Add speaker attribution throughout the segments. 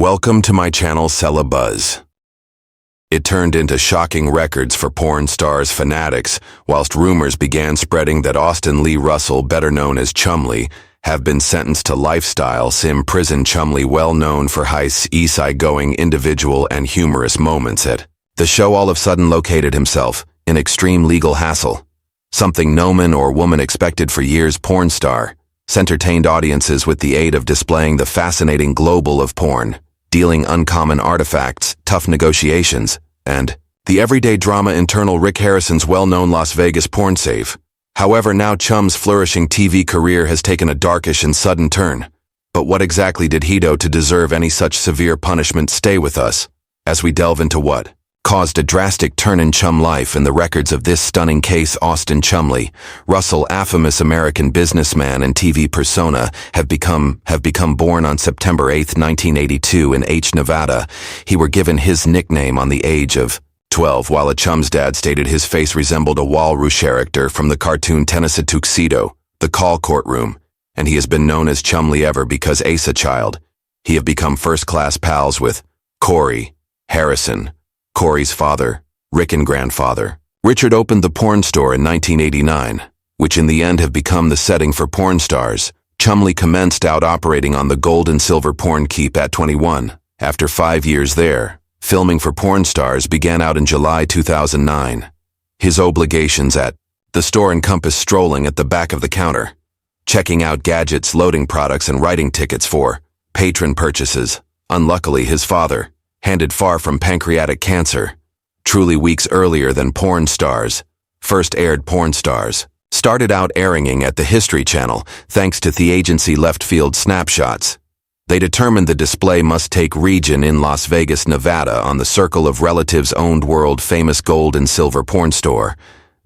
Speaker 1: Welcome to my channel Sella Buzz. It turned into shocking records for porn stars fanatics, whilst rumors began spreading that Austin Lee Russell, better known as Chumlee, have been sentenced to lifestyle sim prison. Chumlee, well known for his easygoing individual and humorous moments at the show, all of a sudden located himself in extreme legal hassle, something no man or woman expected for years. Porn star entertained audiences with the aid of displaying the fascinating global of porn, dealing uncommon artifacts, tough negotiations, and the everyday drama internal Rick Harrison's well-known Las Vegas porn save. However, now Chum's flourishing TV career has taken a darkish and sudden turn. But what exactly did he do to deserve any such severe punishment? Stay with us as we delve into what caused a drastic turn in Chum life and the records of this stunning case. Austin Chumlee Russell, a famous American businessman and TV persona, have become born on September 8, 1982 in Nevada. He were given his nickname on the age of 12, while a Chum's dad stated his face resembled a walrus character from the cartoon Tennessee Tuxedo, The Call Courtroom, and he has been known as Chumlee ever because as a child, he have become first-class pals with Corey Harrison, Corey's father, Rick, and grandfather. Richard opened the porn store in 1989, which in the end have become the setting for porn stars. Chumlee commenced out operating on the gold and silver porn keep at 21. After 5 years there, filming for porn stars began out in July 2009. His obligations at the store encompass strolling at the back of the counter, checking out gadgets, loading products, and writing tickets for patron purchases. Unluckily, his father, handed far from pancreatic cancer, truly weeks earlier than porn stars first aired. Porn stars started out airing at the History Channel thanks to the agency Left Field Snapshots. They determined the display must take region in Las Vegas, Nevada, on the circle of relatives owned world-famous gold and silver porn store.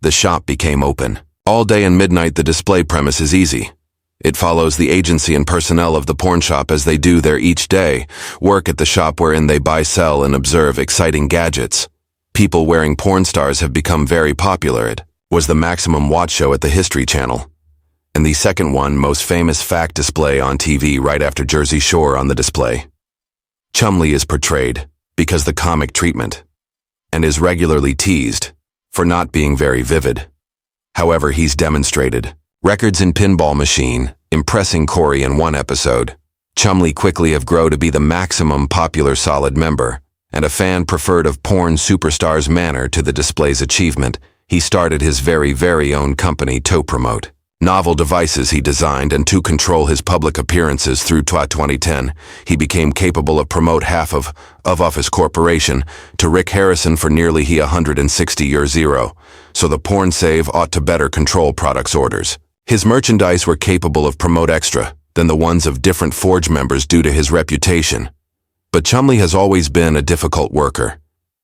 Speaker 1: The shop became open all day and midnight. The display premise is easy. It follows the agency and personnel of the porn shop as they do their each day work at the shop, wherein they buy, sell, and observe exciting gadgets. People wearing porn stars have become very popular. It was the maximum watch show at the History Channel, and the second one most famous fact display on TV right after Jersey Shore. On the display, Chumlee is portrayed because the comic treatment and is regularly teased for not being very vivid. However, he's demonstrated records in pinball machine, impressing Corey in one episode. Chumlee quickly have grown to be the maximum popular solid member and a fan preferred of porn superstars. Manner to the display's achievement, he started his very own company to promote novel devices he designed and to control his public appearances. Through 2010, he became capable of promote half of Office Corporation to Rick Harrison for nearly 160 years zero, so the porn save ought to better control products orders. His merchandise were capable of promote extra than the ones of different Forge members due to his reputation. But Chumlee has always been a difficult worker.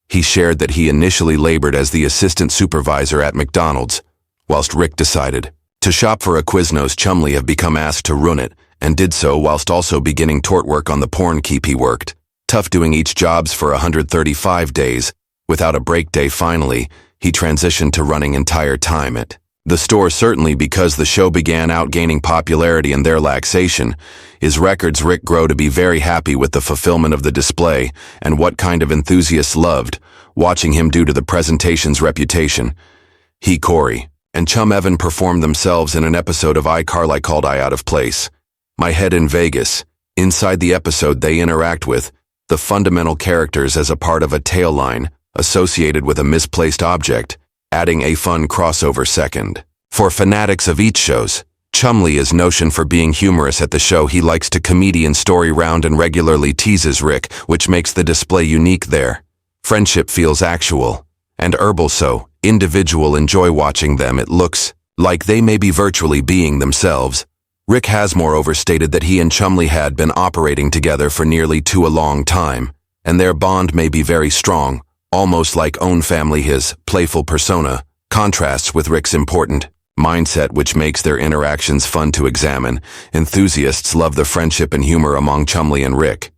Speaker 1: He shared that he initially labored as the assistant supervisor at McDonald's, whilst Rick decided to shop for a Quiznos. Chumlee have become asked to run it, and did so whilst also beginning tort work on the porn keep. He worked tough doing each jobs for 135 days, without a break day. Finally, he transitioned to running entire time at the store, certainly because the show began out gaining popularity and their laxation. His records Rick grow to be very happy with the fulfillment of the display and what kind of enthusiasts loved watching him due to the presentation's reputation. He, Corey, and Chum Evan performed themselves in an episode of iCarly called I Out of Place, My Head in Vegas. Inside the episode, they interact with the fundamental characters as a part of a tail line associated with a misplaced object, adding a fun crossover second. For fanatics of each shows, Chumlee is notion for being humorous at the show. He likes to comedian story round and regularly teases Rick, which makes the display unique there. Friendship feels actual and herbal, so individual enjoy watching them. It looks like they may be virtually being themselves. Rick has moreover stated that he and Chumlee had been operating together for nearly a long time, and their bond may be very strong, almost like own family. His playful persona contrasts with Rick's important mindset, which makes their interactions fun to examine. Enthusiasts love the friendship and humor among Chumlee and Rick.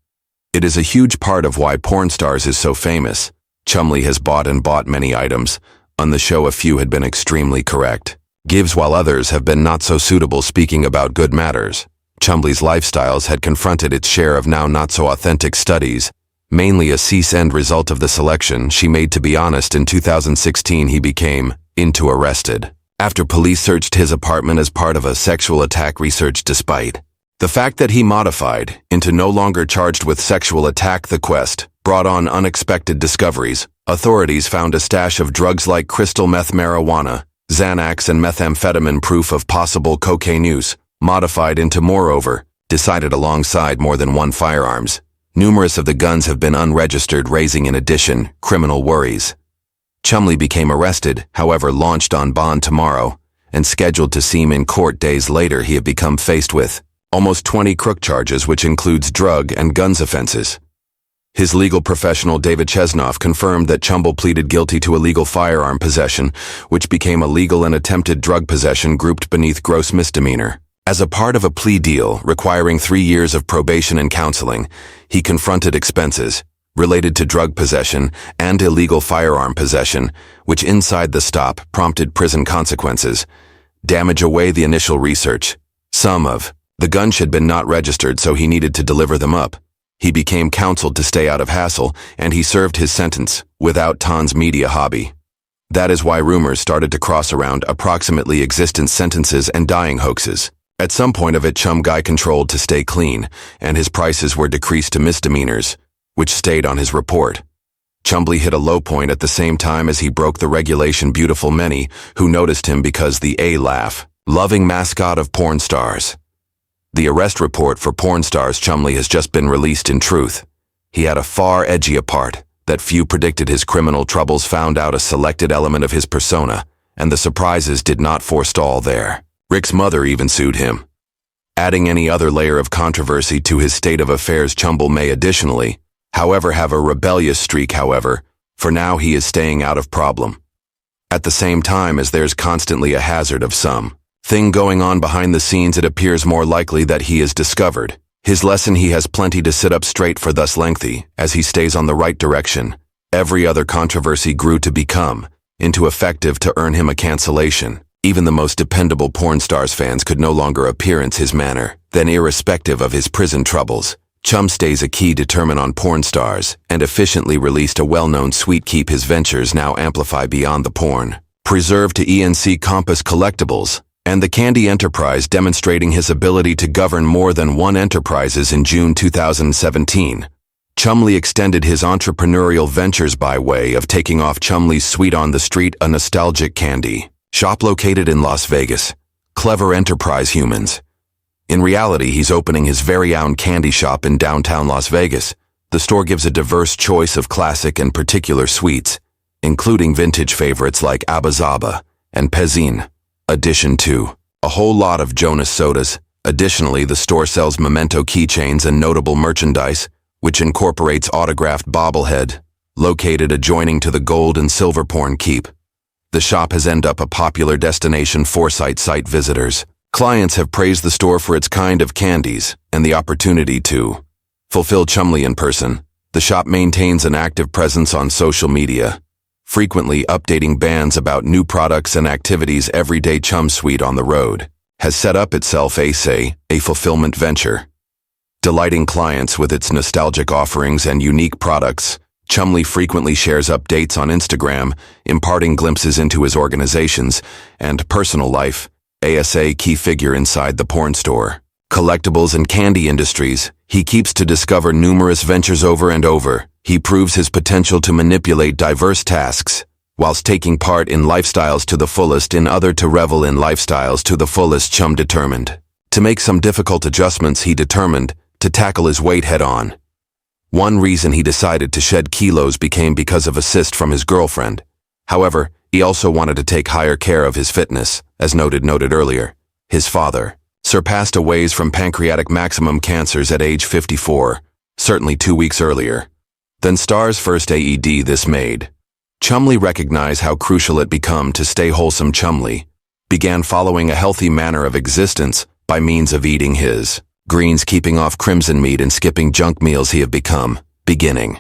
Speaker 1: It is a huge part of why Porn Stars is so famous. Chumlee has bought many items. On the show, a few had been extremely correct gives, while others have been not so suitable. Speaking about good matters, Chumlee's lifestyles had confronted its share of now not-so-authentic studies, mainly a cease-end result of the selection she made. To be honest, in 2016 he became arrested after police searched his apartment as part of a sexual attack research. Despite the fact that he modified into no longer charged with sexual attack, the quest brought on unexpected discoveries. Authorities found a stash of drugs like crystal meth, marijuana, Xanax, and methamphetamine, proof of possible cocaine use, modified into moreover, decided alongside more than one firearms. Numerous of the guns have been unregistered, raising in addition criminal worries. Chumlee became arrested, however, launched on bond tomorrow, and scheduled to see him in court days later. He had become faced with almost 20 crook charges, which includes drug and guns offenses. His legal professional David Chesnoff confirmed that Chumlee pleaded guilty to illegal firearm possession, which became illegal, and attempted drug possession grouped beneath gross misdemeanor. As a part of a plea deal requiring 3 years of probation and counseling, he confronted expenses related to drug possession and illegal firearm possession, which inside the stop prompted prison consequences. Damage away the initial research. Some of the guns had been not registered, so he needed to deliver them up. He became counseled to stay out of hassle, and he served his sentence without Ton's media hobby. That is why rumors started to cross around approximately existent sentences and dying hoaxes. At some point of it, Chum Guy controlled to stay clean, and his prices were decreased to misdemeanors, which stayed on his report. Chumlee hit a low point at the same time as he broke the regulation. Beautiful many who noticed him because the loving mascot of porn stars. The arrest report for porn stars Chumlee has just been released. In truth, he had a far edgier part that few predicted. His criminal troubles found out a selected element of his persona, and the surprises did not forestall there. Rick's mother even sued him. Adding any other layer of controversy to his state of affairs, Chumlee may additionally, however, have a rebellious streak. However, for now he is staying out of problem. At the same time as there's constantly a hazard of some thing going on behind the scenes, it appears more likely that he is discovered. His lesson: he has plenty to sit up straight for, thus lengthy, as he stays on the right direction. Every other controversy grew to become into effective to earn him a cancellation. Even the most dependable porn stars fans could no longer appearance his manner. Then, irrespective of his prison troubles, Chum stays a key determined on porn stars, and efficiently released a well-known suite. Keep his ventures now amplify beyond the porn preserve to ENC Compass Collectibles and the Candy Enterprise, demonstrating his ability to govern more than one enterprises. In June 2017, Chumlee extended his entrepreneurial ventures by way of taking off Chumlee's Sweet on the Street, a nostalgic candy shop located in Las Vegas. Clever enterprise, humans. In reality, he's opening his very own candy shop in downtown Las Vegas. The store gives a diverse choice of classic and particular sweets, including vintage favorites like Abba Zaba and Pezzine, addition to a whole lot of Jonas sodas. Additionally, the store sells memento keychains and notable merchandise, which incorporates autographed bobblehead, located adjoining to the gold and silver porn keep. The shop has ended up a popular destination for site visitors. Clients have praised the store for its kind of candies and the opportunity to fulfill Chumlee in person. The shop maintains an active presence on social media, frequently updating bands about new products and activities every day. Chum Sweet on the Road has set up itself as a fulfillment venture, delighting clients with its nostalgic offerings and unique products. Chumlee frequently shares updates on Instagram, imparting glimpses into his organizations and personal life. As a key figure inside the porn store, collectibles, and candy industries, he keeps to discover numerous ventures over and over. He proves his potential to manipulate diverse tasks, whilst taking part in lifestyles to the fullest. In other to revel in lifestyles to the fullest, Chum determined to make some difficult adjustments. He determined to tackle his weight head on. One reason he decided to shed kilos became because of a cyst from his girlfriend. However, he also wanted to take higher care of his fitness, as noted earlier. His father surpassed away from pancreatic maximum cancers at age 54, certainly 2 weeks earlier than star's first AED. This made Chumlee recognize how crucial it become to stay wholesome. Chumlee began following a healthy manner of existence by means of eating his greens, keeping off crimson meat, and skipping junk meals. He have become beginning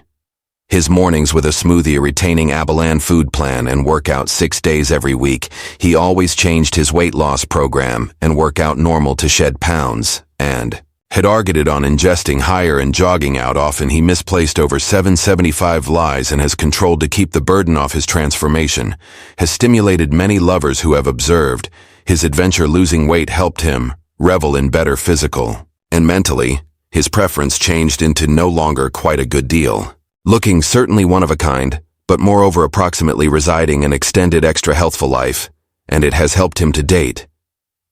Speaker 1: his mornings with a smoothie, retaining Abalan food plan, and workout 6 days every week. He always changed his weight loss program and workout normal to shed pounds and had targeted on ingesting higher and jogging out often. He misplaced over 775 lies and has controlled to keep the burden off his transformation, has stimulated many lovers who have observed his adventure. Losing weight helped him revel in better physical and mentally. His preference changed into no longer quite a good deal. Looking certainly one of a kind, but moreover approximately residing an extended extra healthful life, and it has helped him to date.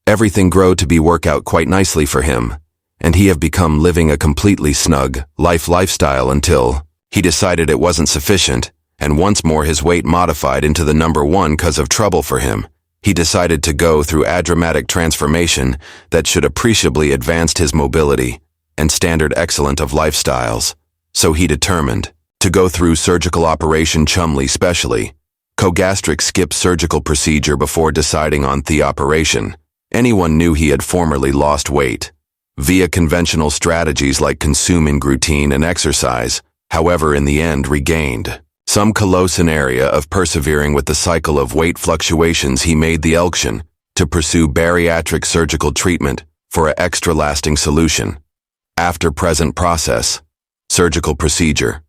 Speaker 1: Everything grow to be work out quite nicely for him, and he have become living a completely snug lifestyle until he decided it wasn't sufficient, and once more his weight modified into the number one cause of trouble for him. He decided to go through a dramatic transformation that should appreciably advanced his mobility and standard excellent of lifestyles. So he determined to go through surgical operation. Chumlee specially cogastric skip surgical procedure before deciding on the operation. Anyone knew he had formerly lost weight via conventional strategies like consuming routine and exercise, however in the end regained some colossal area of persevering with the cycle of weight fluctuations. He made the election to pursue bariatric surgical treatment for an extra lasting solution. After present process, surgical procedure,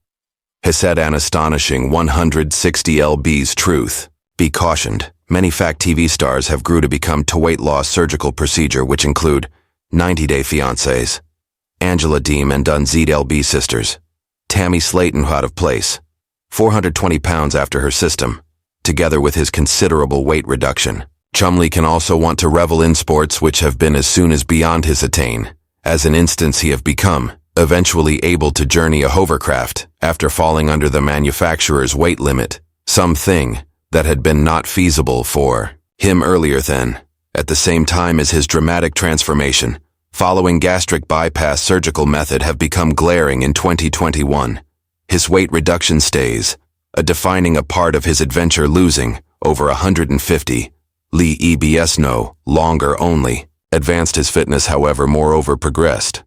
Speaker 1: has said an astonishing 160 lb's truth. Be cautioned, many fact TV stars have grew to become to weight loss surgical procedure which include 90-Day Fiancés, Angela Deem and Dunzed LB sisters, Tammy Slayton out of place, 420 pounds after her system, together with his considerable weight reduction. Chumlee can also want to revel in sports which have been as soon as beyond his attain. As an instance he have become eventually able to journey a hovercraft after falling under the manufacturer's weight limit, something that had been not feasible for him earlier than. At the same time as his dramatic transformation, following gastric bypass surgical method have become glaring in 2021. His weight reduction stays defining a part of his adventure, losing over 150 Lee EBS no longer only advanced his fitness, however moreover progressed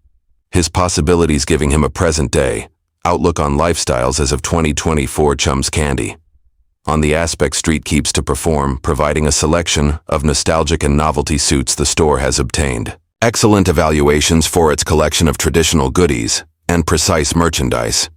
Speaker 1: his possibilities, giving him a present-day outlook on lifestyles as of 2024. Chum's Candy on the Aspect Street keeps to perform, providing a selection of nostalgic and novelty suits. The store has obtained excellent evaluations for its collection of traditional goodies and precise merchandise.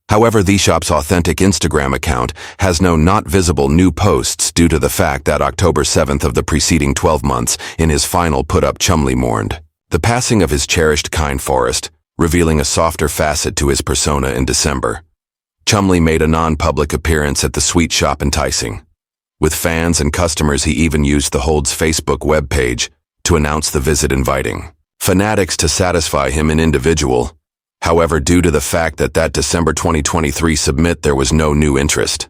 Speaker 1: However, the shop's authentic Instagram account has no not visible new posts due to the fact that October 7th of the preceding 12 months in his final put-up Chumlee mourned the passing of his cherished kind Forrest, revealing a softer facet to his persona in December. Chumlee made a non-public appearance at the sweet shop, enticing with fans and customers. He even used the Hold's Facebook webpage to announce the visit, inviting fanatics to satisfy him in individual. However, due to the fact that December 2023 submit there was no new interest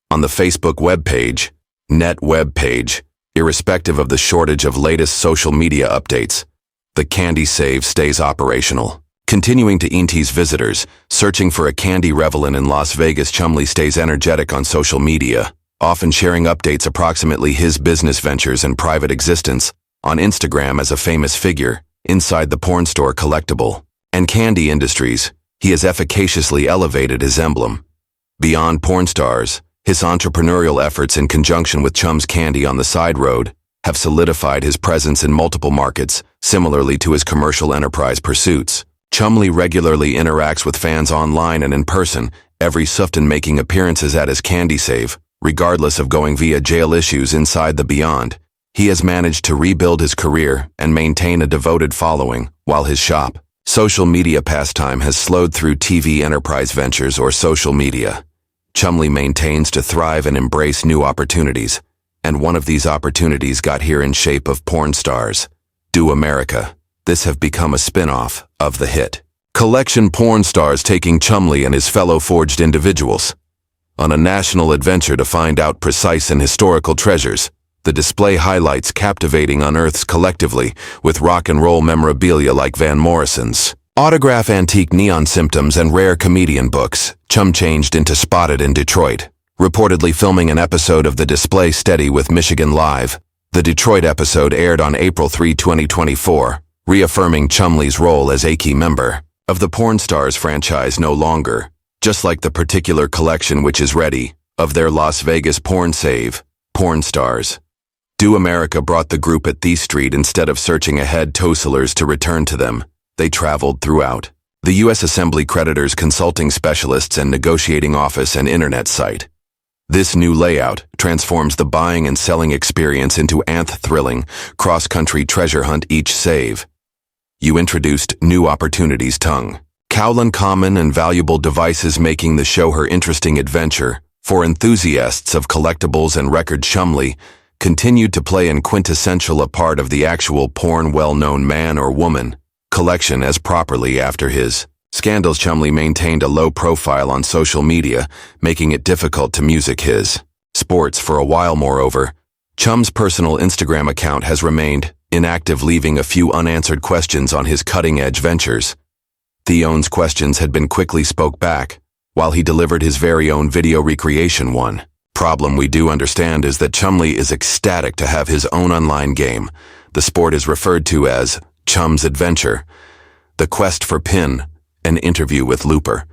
Speaker 1: on the Facebook webpage, irrespective of the shortage of latest social media updates, the Candy Save stays operational. Continuing to entice visitors searching for a candy revelin in Las Vegas, Chumlee stays energetic on social media, often sharing updates approximately his business ventures and private existence on Instagram. As a famous figure inside the porn store, collectible, and candy industries, he has efficaciously elevated his emblem. Beyond porn stars, his entrepreneurial efforts in conjunction with Chum's Candy on the side road have solidified his presence in multiple markets. Similarly to his commercial enterprise pursuits, Chumlee regularly interacts with fans online and in person, every often making appearances at his Candy Save. Regardless of going via jail issues inside the beyond, he has managed to rebuild his career and maintain a devoted following, while his shop social media pastime has slowed through TV enterprise ventures or social media. Chumlee maintains to thrive and embrace new opportunities, and one of these opportunities got here in shape of porn stars Do America. This have become a spin-off of the hit collection Porn Stars, taking Chumlee and his fellow forged individuals on a national adventure to find out precise and historical treasures. The display highlights captivating unearths collectively with rock and roll memorabilia like Van Morrison's autograph, antique neon symptoms, and rare comedian books. Chum changed into Spotted in Detroit, reportedly filming an episode of the display steady with Michigan Live. The Detroit episode aired on April 3, 2024, reaffirming Chumlee's role as a key member of the Porn Stars franchise, no longer just like the particular collection which is ready of their Las Vegas Porn Save, Porn Stars Do America brought the group at Thie Street instead of searching ahead toselers to return to them. They traveled throughout. The U.S. Assembly creditors, consulting specialists, and negotiating office and internet site. This new layout transforms the buying and selling experience into thrilling, cross-country treasure hunt each save. You introduced new opportunities tongue. Kowloon common and valuable devices making the show her interesting adventure. For enthusiasts of collectibles and record, Chumlee continued to play an quintessential a part of the actual porn well-known man or woman collection as properly after his scandals. Chumlee maintained a low profile on social media, making it difficult to music his sports for a while. Moreover, Chum's personal Instagram account has remained inactive, leaving a few unanswered questions on his cutting-edge ventures. Theon's questions had been quickly spoke back, while he delivered his very own video recreation. One problem we do understand is that Chumlee is ecstatic to have his own online game. The sport is referred to as Chum's Adventure, the quest for pin, an interview with Looper.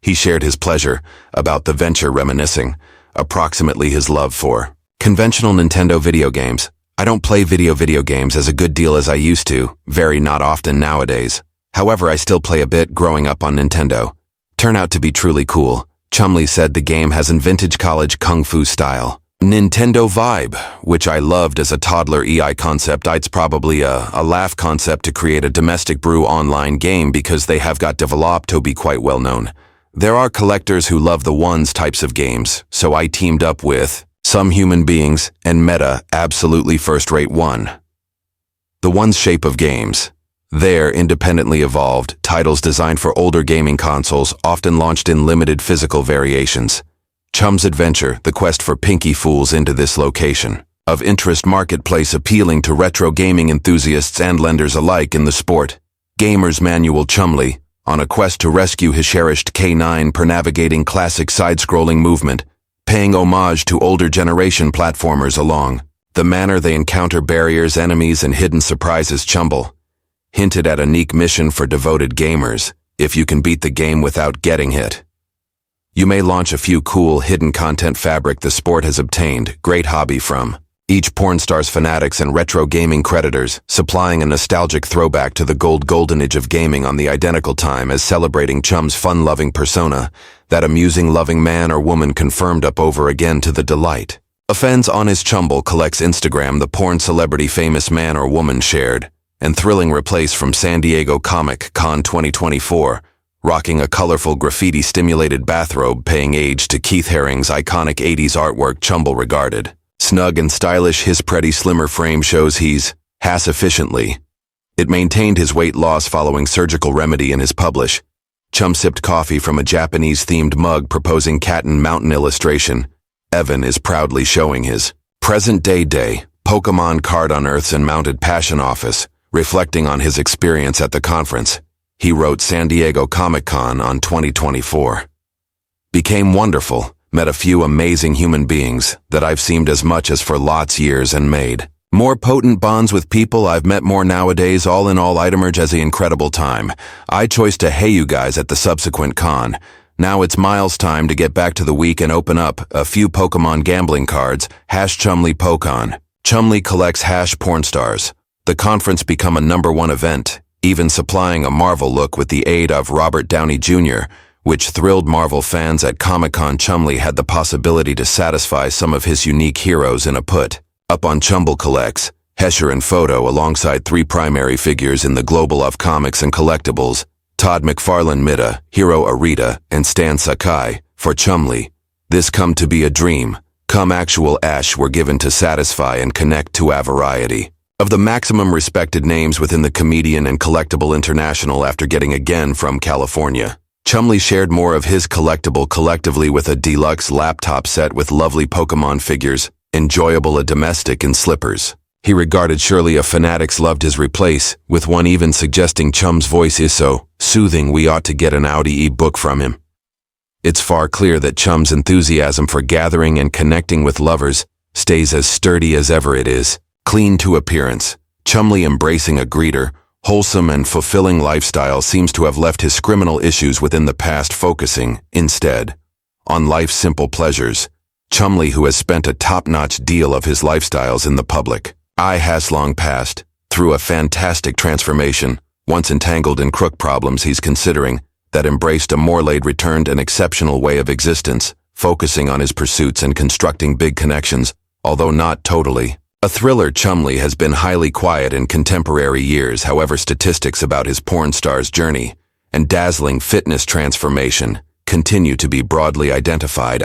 Speaker 1: He shared his pleasure about the venture, reminiscing approximately his love for conventional Nintendo video games. I don't play video games as a good deal as I used to, very not often nowadays. However, I still play a bit growing up on Nintendo. Turn out to be truly cool. Chumlee said the game has an vintage college kung fu style Nintendo vibe, which I loved as a toddler. EI concept. It's probably a laugh concept to create a domestic brew online game because they have got developed to be quite well known. There are collectors who love the ones types of games, so I teamed up with some human beings and meta absolutely first-rate one. The one's shape of games. They're independently evolved titles designed for older gaming consoles, often launched in limited physical variations. Chum's Adventure, the quest for pinky fools into this location of interest marketplace, appealing to retro gaming enthusiasts and lenders alike in the sport. Gamer's Manual. Chumlee, on a quest to rescue his cherished K9 per navigating classic side-scrolling movement, paying homage to older generation platformers along the manner they encounter barriers, enemies, and hidden surprises. Chumlee hinted at a unique mission for devoted gamers. If you can beat the game without getting hit, you may launch a few cool hidden content. Fabric the sport has obtained great hobby from each porn stars, fanatics, and retro gaming creditors, supplying a nostalgic throwback to the golden age of gaming on the identical time as celebrating Chum's fun-loving persona, that amusing loving man or woman confirmed up over again to the delight of fans on his Chumlee collects Instagram. The porn celebrity famous man or woman shared and thrilling replace from San Diego Comic Con 2024, rocking a colorful graffiti-stimulated bathrobe paying age to Keith Haring's iconic 80s artwork. Chumlee regarded snug and stylish. His pretty slimmer frame shows he's has efficiently. It maintained his weight loss following surgical remedy in his publish. Chum sipped coffee from a Japanese-themed mug proposing cat and mountain illustration. Evan is proudly showing his present-day Pokemon card unearths and mounted passion office, reflecting on his experience at the conference. He wrote San Diego Comic-Con on 2024. Became wonderful, met a few amazing human beings that I've seemed as much as for lots years and made more potent bonds with people I've met more nowadays. All in all, I'd emerge as an incredible time. I chose to hey you guys at the subsequent con. Now it's Miles' time to get back to the week and open up a few Pokemon gambling cards. #Chumlee Pokon. Chumlee collects #porn stars. The conference become a #1 event, even supplying a Marvel look with the aid of Robert Downey Jr., which thrilled Marvel fans at Comic-Con. Chumlee had the possibility to satisfy some of his unique heroes in a put up on Chumlee Collects, Hesher and Photo, alongside 3 primary figures in the global of comics and collectibles, Todd McFarlane Mida, Hiro Arita, and Stan Sakai. For Chumlee, this come to be a dream, come actual ash were given to satisfy and connect to a variety of the maximum respected names within the comedian and collectible international. After getting again from California, Chumlee shared more of his collectible collectively with a deluxe laptop set with lovely Pokemon figures, enjoyable a domestic and slippers. He regarded surely a fanatics loved his replace, with one even suggesting Chum's voice is so soothing we ought to get an Audi e-book from him. It's far clear that Chum's enthusiasm for gathering and connecting with lovers stays as sturdy as ever. It is clean to appearance. Chumlee embracing a greeter, wholesome and fulfilling lifestyle seems to have left his criminal issues within the past, focusing, instead, on life's simple pleasures. Chumlee, who has spent a top-notch deal of his lifestyles in the public eye, has long passed through a fantastic transformation. Once entangled in crook problems he's considering, that embraced a more laid-returned and exceptional way of existence, focusing on his pursuits and constructing big connections, although not totally. A thriller, Chumlee has been highly quiet in contemporary years. However, statistics about his porn star's journey and dazzling fitness transformation continue to be broadly identified.